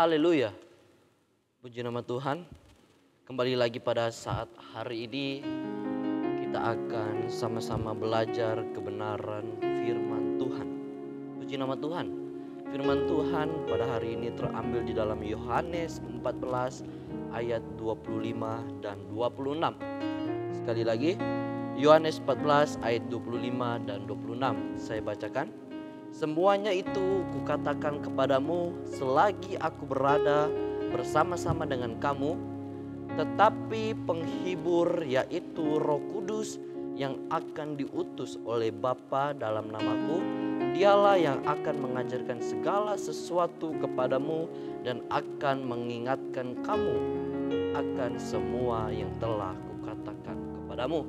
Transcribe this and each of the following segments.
Haleluya. Puji nama Tuhan. Kembali lagi pada saat hari ini kita akan sama-sama belajar kebenaran firman Tuhan. Puji nama Tuhan. Firman Tuhan pada hari ini terambil di dalam Yohanes 14 ayat 25 dan 26. Sekali lagi, Yohanes 14 ayat 25 dan 26. Saya bacakan. Semuanya itu kukatakan kepadamu selagi aku berada bersama-sama dengan kamu. Tetapi penghibur yaitu Roh Kudus yang akan diutus oleh Bapa dalam namaku, dialah yang akan mengajarkan segala sesuatu kepadamu dan akan mengingatkan kamu akan semua yang telah kukatakan kepadamu.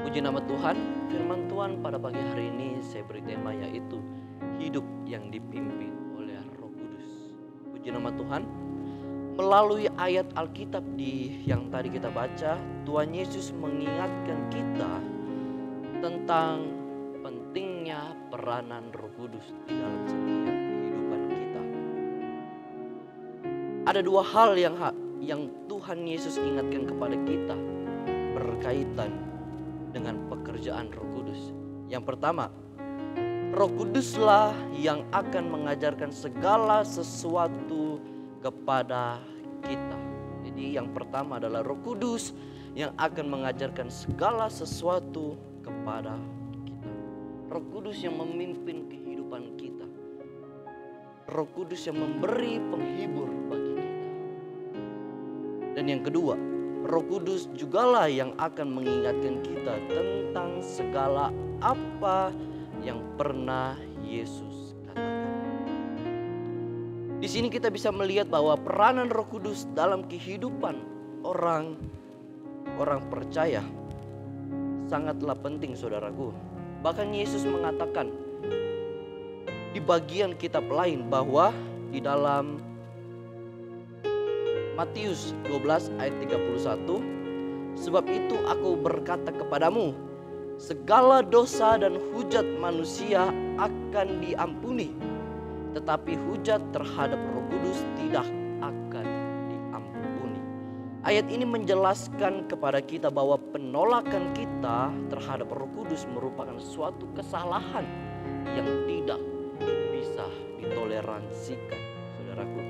Puji nama Tuhan. Firman Tuhan pada pagi hari ini saya beri tema yaitu hidup yang dipimpin oleh Roh Kudus. Puji nama Tuhan. Melalui ayat Alkitab yang tadi kita baca, Tuhan Yesus mengingatkan kita tentang pentingnya peranan Roh Kudus di dalam setiap kehidupan kita. Ada dua hal yang Tuhan Yesus ingatkan kepada kita berkaitan dengan pekerjaan Roh Kudus. Yang pertama, Roh Kuduslah yang akan mengajarkan segala sesuatu kepada kita. Jadi yang pertama adalah Roh Kudus yang akan mengajarkan segala sesuatu kepada kita. Roh Kudus yang memimpin kehidupan kita. Roh Kudus yang memberi penghibur bagi kita. Dan yang kedua, Roh Kudus jugalah yang akan mengingatkan kita tentang segala apa yang pernah Yesus katakan. Di sini kita bisa melihat bahwa peranan Roh Kudus dalam kehidupan orang percaya sangatlah penting, saudaraku. Bahkan Yesus mengatakan di bagian kitab lain bahwa di dalam Matius 12 ayat 31, sebab itu aku berkata kepadamu, segala dosa dan hujat manusia akan diampuni, tetapi hujat terhadap Roh Kudus tidak akan diampuni. Ayat ini menjelaskan kepada kita bahwa penolakan kita terhadap Roh Kudus merupakan suatu kesalahan yang tidak bisa ditoleransikan, saudaraku.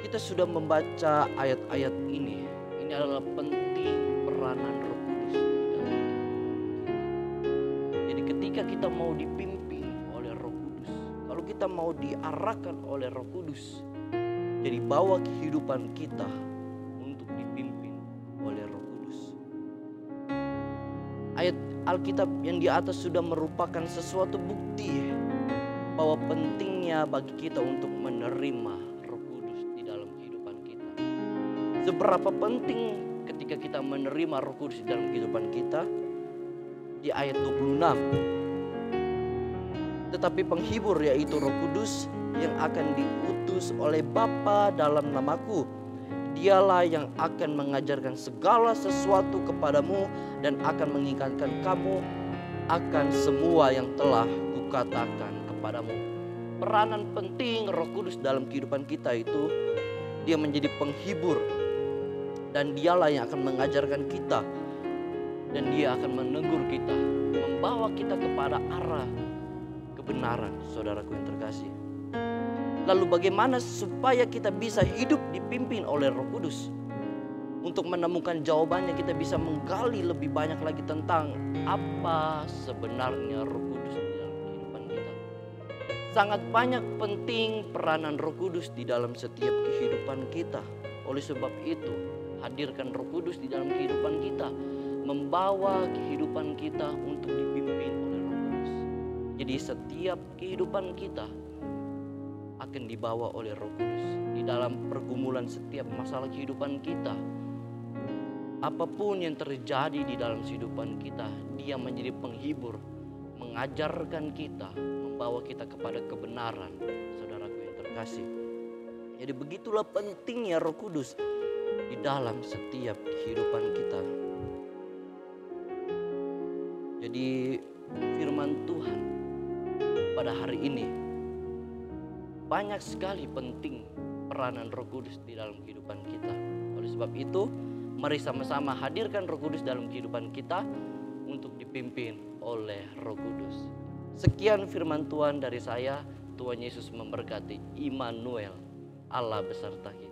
Kita sudah membaca ayat-ayat ini. Ini adalah penting peranan Roh Kudus di dalam kita. Jadi ketika kita mau dipimpin oleh Roh Kudus, kalau kita mau diarahkan oleh Roh Kudus, jadi bawa kehidupan kita untuk dipimpin oleh Roh Kudus. Ayat Alkitab yang di atas sudah merupakan sesuatu bukti bahwa pentingnya bagi kita untuk menerima seberapa penting ketika kita menerima Roh Kudus di dalam kehidupan kita. Di ayat 26. Tetapi penghibur yaitu Roh Kudus yang akan diutus oleh Bapa dalam namaku, dialah yang akan mengajarkan segala sesuatu kepadamu dan akan mengingatkan kamu akan semua yang telah kukatakan kepadamu. Peranan penting Roh Kudus dalam kehidupan kita itu, dia menjadi penghibur. Dan dialah yang akan mengajarkan kita. Dan dia akan menegur kita. Membawa kita kepada arah kebenaran, saudaraku yang terkasih. Lalu bagaimana supaya kita bisa hidup dipimpin oleh Roh Kudus? Untuk menemukan jawabannya kita bisa menggali lebih banyak lagi tentang apa sebenarnya Roh Kudus di dalam kehidupan kita. Sangat banyak penting peranan Roh Kudus di dalam setiap kehidupan kita. Oleh sebab itu, hadirkan Roh Kudus di dalam kehidupan kita, membawa kehidupan kita untuk dipimpin oleh Roh Kudus. Jadi setiap kehidupan kita akan dibawa oleh Roh Kudus di dalam pergumulan setiap masalah kehidupan kita. Apapun yang terjadi di dalam kehidupan kita, dia menjadi penghibur, mengajarkan kita, membawa kita kepada kebenaran, saudaraku yang terkasih. Jadi begitulah pentingnya Roh Kudus di dalam setiap kehidupan kita. Jadi firman Tuhan pada hari ini banyak sekali penting peranan Roh Kudus di dalam kehidupan kita. Oleh sebab itu, mari sama-sama hadirkan Roh Kudus dalam kehidupan kita untuk dipimpin oleh Roh Kudus. Sekian firman Tuhan dari saya. Tuhan Yesus memberkati. Immanuel, Allah beserta kita.